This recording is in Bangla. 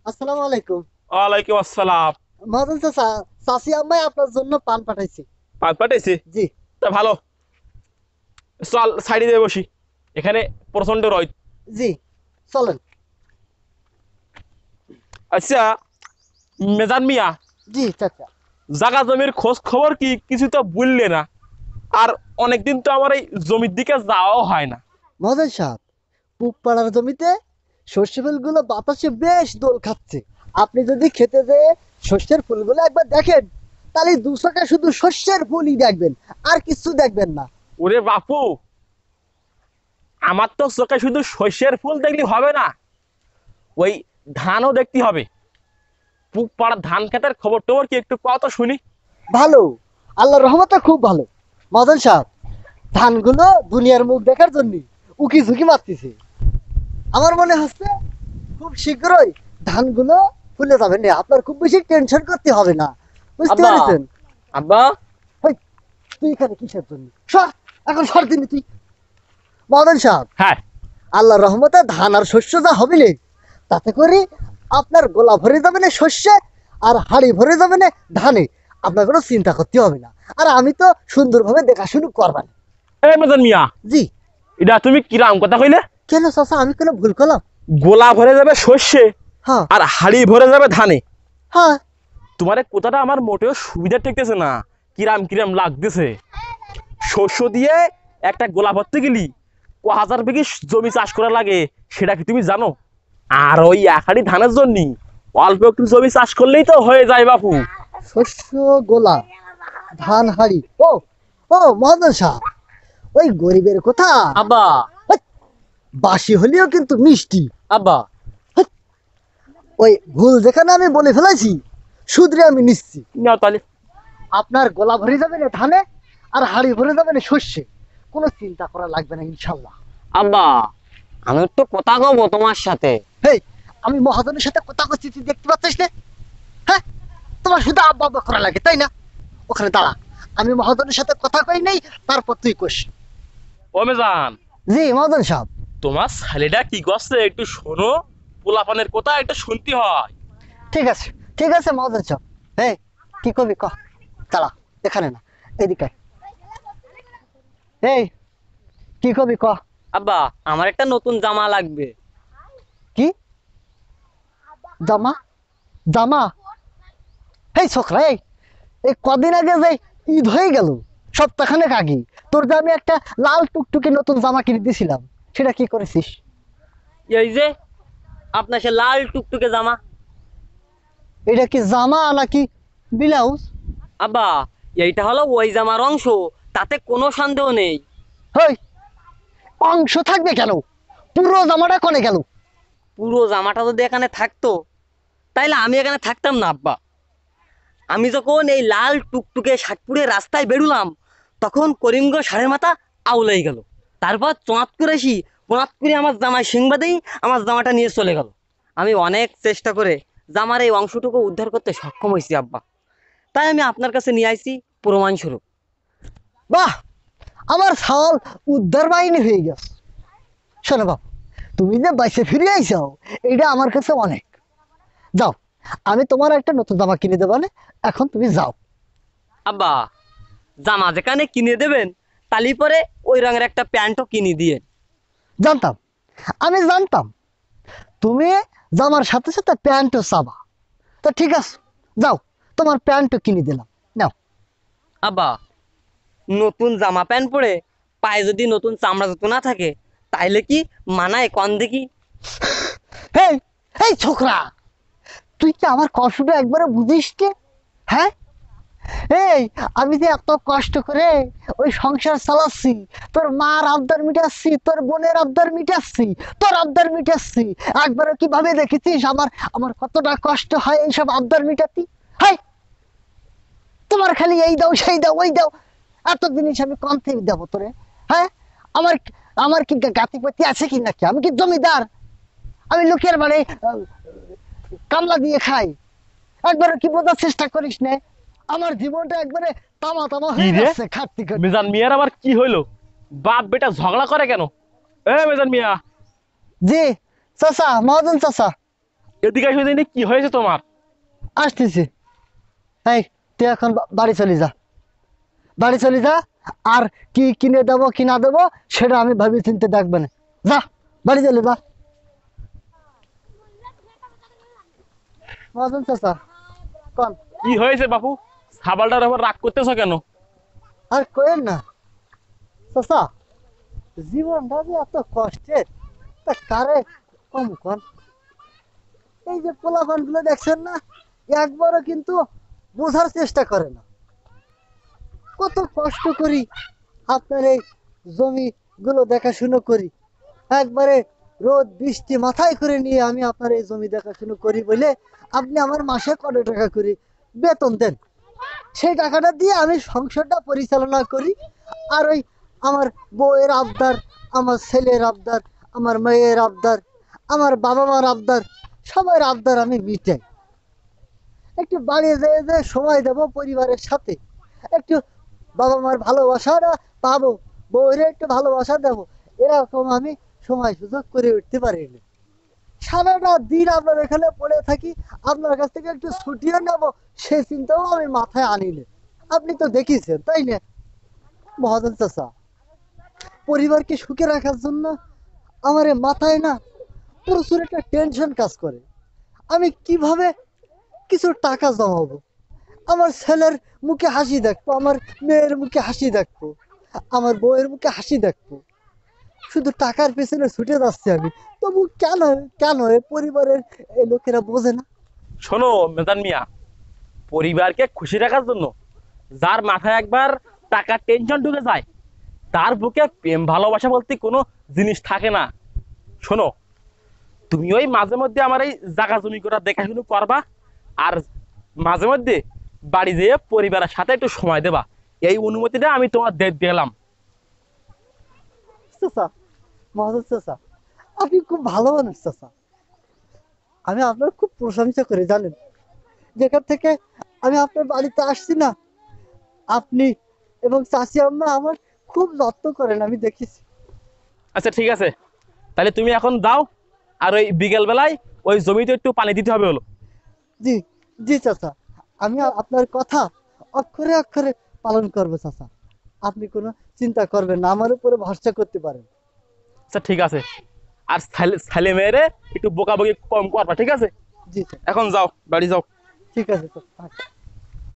আসসালামু আলাইকুম। ওয়ালাইকুম আসসালাম। মহাজন চাচা, চাচি আম্মাই আপনার জন্য পান পাঠাইছে। পান পাঠাইছে? জি। তা ভালো। চল সাইডে দিয়ে বসি, এখানে প্রচন্ড রোদ। জি, চলেন। আচ্ছা মেজান মিয়া, জি চাচা। জাগা জমির খোঁজ খবর কি কিছু তো বললে না। আর অনেকদিন তো আমার এই জমির দিকে যাওয়াও হয় না। মহাজন সাহেব, পুব পাড়ার জমিতে সর্ষে ফুলগুলো বাতাসে বেশ দোল খাচ্ছে। আপনি যদি খেতে যেয়ে শস্যের ফুলগুলো একবার দেখেন, তাহলে দু চোখে শুধু শস্যের ফুলই দেখবেন, আর কিছু দেখবেন না। ওরে বাপু, আমার তো চোখে শুধু শস্যের ফুল দেখলে হবে না, ওই ধানও দেখতে হবে। পুক পাড়ার ধান খেতের খবর টবর কি একটু পাও তো শুনি। ভালো, আল্লাহর রহমতে খুব ভালো। মহাজন সাহেব, ধানগুলো দুনিয়ার মুখ দেখার জন্য উকি ঝুঁকি মারতেছে। আমার মনে হচ্ছে খুব শীঘ্রই ধানগুলো ফুলে যাবে না, আপনার খুব বেশি টেনশন করতে হবে না। বুঝতে আব্বা, পেরেছেন? আব্বা। হেই, তুই এখানে কিসের জন্য সর, এখন সর দিনি তুই। মদন সাহেব, হ্যাঁ। আল্লাহর রহমতে ধান আর শস্য যা হবে না, তাতে করে আপনার গোলা ভরে যাবে না শস্যে, আর হাড়ি ভরে যাবে না ধানে। আপনার কোনো চিন্তা করতে হবে না, আর আমি তো সুন্দরভাবে দেখাশুনো করবেন। এই মেজান মিয়া, জি। এটা তুমি কিরাম কথা কইলে? কেন চাচা, আমি কেন ভুল করলাম? গোলা ভরে যাবে শস্যে হ্যাঁ। আর হাড়ি ভরে যাবে ধানে। হ্যাঁ। তোমার এই কথাটা আমার মোটেও সুবিধা ঠেকতেছে না। কিরাম কিরাম লাগতেছে। শস্য দিয়ে একটা গোলা ভরতে গেলি ক হাজার বিঘি জমি চাষ করা লাগে, সেটা কি তুমি জানো? আর ওই এক হাড়ি ধানের জন্য অল্প একটু জমি চাষ করলেই তো হয়ে যায় বাপু। শস্য গোলা, ধান হাড়ি। ও, ও মহাজন সাহেব, ওই গরিবের কথা। আব্বা, হেৎ, বাসি হলেও কিন্তু মিষ্টি। আব্বা। হেৎ, ওই ভুল যেখানে আমি বলে ফেলেছি, শুধরে আমি নিচ্ছি। নাও তাহলে। আপনার গোলা ভরে যাবে না ধানে, আর হাড়ি ভরে যাবে না শস্যে। কোনো চিন্তা করা লাগবে না ইনশাল্লাহ। আব্বা, আমি একটু কথা কব তোমার সাথে। হেই, আমি মহাজনের সাথে কথা করছি, তুই দেখতে পাচ্ছিস না? হ্যাঁ, তোমার শুধু আব্বা আব্বা করা লাগে তাই না? ওখানে দাঁড়া, আমি মহাজনের সাথে কথা কই নাই, তারপর তুই কোস। ও মেজান, জি মহাজন সাহেব। তোমার ছেলেটা কি করছে একটু শোনো। পোলাপানের কথা একটু শুনতে হয়। ঠিক আছে, ঠিক আছে মহাজন সাহেব। এই, কি কবি ক, দাঁড়া, এখানে না, এদিকে আয়। এই, কি কবি ক। আব্বা, আমার একটা নতুন জামা লাগবে। কি জামা? জামা? এই ছোকরা, এই এই কদিন আগে যে ঈদ হয়ে গেল, সপ্তাহখানেক আগে, তোর যে আমি একটা লাল টুকটুকে নতুন জামা কিনে দিয়েছিলাম, সেটা কি করেছিস? এই যে আপনার সে লাল টুকটুকে জামা। এটা কি জামা নাকি ব্লাউজ? আব্বা, এইটা হলো ওই জামার অংশ, তাতে কোনো সন্দেহ নেই। হই, অংশ থাকবে কেন? পুরো জামাটা কোনে গেল? পুরো জামাটা যদি এখানে থাকতো, তাইলে আমি এখানে থাকতাম না আব্বা। আমি যখন এই লাল টুকটুকে শার্ট পরে রাস্তায় বেরুলাম, তখন করিমগঞ্জ ষাঁড়ের মাথা আউলাই গেল। তারপর চোঁয়াত করে আসি, পোঁয়াত করে আমার জামায় সিংবাদেই আমার জামাটা নিয়ে চলে গেল। আমি অনেক চেষ্টা করে জামার এই অংশটুকু উদ্ধার করতে সক্ষম হয়েছি আব্বা। তাই আমি আপনার কাছে নিয়ে আইছি প্রমাণস্বরূপ। বাহ, আমার সাল উদ্ধার বাহিনী হয়ে গেছে। শোনো বাপ, তুমি যে বাইসে ফিরে আইসাও, এটা আমার কাছে অনেক। যাও, আমি তোমার একটা নতুন জামা কিনে দেবো না, এখন তুমি যাও। আব্বা, জামা যেখানে কিনে দেবেন, তালি পরে ওই রঙের একটা প্যান্টও কিনে দিয়ে। জানতাম, আমি জানতাম তুমি জামার সাথে সাথে প্যান্টও চাবা। তো ঠিক আছে, যাও, তোমার প্যান্টও কিনে দিলাম, নাও। আব্বা, নতুন জামা প্যান্ট পরে পায়ে যদি নতুন চামড়া জুতো না থাকে, তাইলে কি মানায় কন দেখি? হেই, এই ছোকরা, তুই কি আমার কষ্টটা একবারে বুঝিস কে? হ্যাঁ, এই আমি যে এত কষ্ট করে ওই সংসার চালাচ্ছি, তোর মার আবদার মিটাচ্ছি, তোর বোনের আবদার মিটাচ্ছি, তোর আবদার মিটাচ্ছি, একবারে কিভাবে দেখেছিস আমার আমার কতটা কষ্ট হয় এইসব আবদার মিটাতি? হাই, তোমার খালি এই দাও সেই দাও ওই দাও, এত জিনিস আমি কম থেকে দেবো তোরে? হ্যাঁ, আমার আমার কি গাতিপতি আছে কি নাকি? আমি কি জমিদার? আমি লোকের বাড়ি কামলা দিয়ে খাই? একবারে কি বোঝার চেষ্টা করিস না? আমার জীবনটা একবারে তামা তামা কি হয়ে রে, যাচ্ছে খাটতে খাটতে। মেজান মিয়ার আবার কি হইলো? বাপ বেটা ঝগড়া করে কেন? এ মেজান মিয়া। জি চাচা, মহাজন চাচা, এদিকে এসে দেখি কি হয়েছে তোমার? আসতেছি। এই তুই এখন বাড়ি চলে যা, বাড়ি চলে যা। আর কি কিনে দেবো কি না দেবো সেটা আমি ভাবি চিন্তে দেখবে না। যা, বাড়ি চলে যা। মহাজন চাচা কন। কি হয়েছে বাপু? ছাবালটার উপর রাগ করতেছ কেন? আর কয়েন না চাচা, জীবনটা যে এত কষ্টের, তা কারে কম কন। এই যে পোলাপান গুলো দেখছেন না, একবারও কিন্তু বোঝার চেষ্টা করে না কত কষ্ট করি আপনার এই জমি গুলো দেখাশুনো করি। একবারে রোদ বৃষ্টি মাথায় করে নিয়ে আমি আপনার এই জমি দেখাশুনো করি বলে আপনি আমার মাসে কত টাকা করে বেতন দেন। সেই টাকাটা দিয়ে আমি সংসারটা পরিচালনা করি। আর ওই আমার বউয়ের আবদার, আমার ছেলের আবদার, আমার মেয়ের আবদার, আমার বাবা মার আবদার, সবার আবদার আমি মিটাই। একটু বাড়ি যেয়ে যে সময় দেবো পরিবারের সাথে, একটু বাবা মার ভালোবাসাটা পাবো, বউয়ের একটু ভালোবাসা দেবো, এরকম আমি সময় সুযোগ করে উঠতে পারিনি। সারাটা দিন আপনার এখানে পড়ে থাকি, আপনার কাছ থেকে একটু ছুটিও নেবো সে চিন্তাও আমি মাথায় আনিনি। আপনি তো দেখিছেন তাই না মহাজন চাচা, পরিবারকে সুখে রাখার জন্য আমার এ মাথায় না প্রচুর একটা টেনশন কাজ করে। আমি কিভাবে কিছু টাকা জমাবো, আমার ছেলের মুখে হাসি দেখবো, আমার মেয়ের মুখে হাসি দেখবো, আমার বউয়ের মুখে হাসি দেখবো। শুধু টাকার পেছনে ছুটে যাচ্ছে আমি, তবু কেন কেন এ পরিবারের এই লোকেরা বোঝে না। শোনো মেদান মিয়া, পরিবারকে খুশি রাখার জন্য যার মাথায় একবার টাকার টেনশন ঢুকে যায়, তার বুকে প্রেম ভালোবাসা বলতে কোনো জিনিস থাকে না। শোনো, তুমি ওই মাঝে মধ্যে আমার এই জায়গা জমি করা দেখাশুনো করবা, আর মাঝে মধ্যে বাড়ি যেয়ে পরিবারের সাথে একটু সময় দেবা। এই অনুমতিটা আমি তোমার দিলাম। চাচা, মহাজন চাচা, আপনি খুব ভালো মানুষ চাচা। আমি আপনার খুব প্রশংসা করি জানেন। যেখান থেকে আমি আপনার বাড়িতে আসছি না, আপনি এবং চাচি আম্মা আমার খুব যত্ন করেন, আমি দেখেছি। আচ্ছা ঠিক আছে, তাহলে তুমি এখন দাও। আর ওই বিকেল বেলায় ওই জমিতে একটু পানি দিতে হবে হলো। জি, জি চাচা, আমি আপনার কথা অক্ষরে অক্ষরে পালন করবো চাচা। আপনি কোনো চিন্তা করবেন না, আমার উপরে ভরসা করতে পারেন। আচ্ছা ঠিক আছে। আর ছেলে মেয়েরে একটু বকাবকি কম করবা, ঠিক আছে? জি স্যার, এখন যাও, বাড়ি যাও। ঠিক আছে স্যার।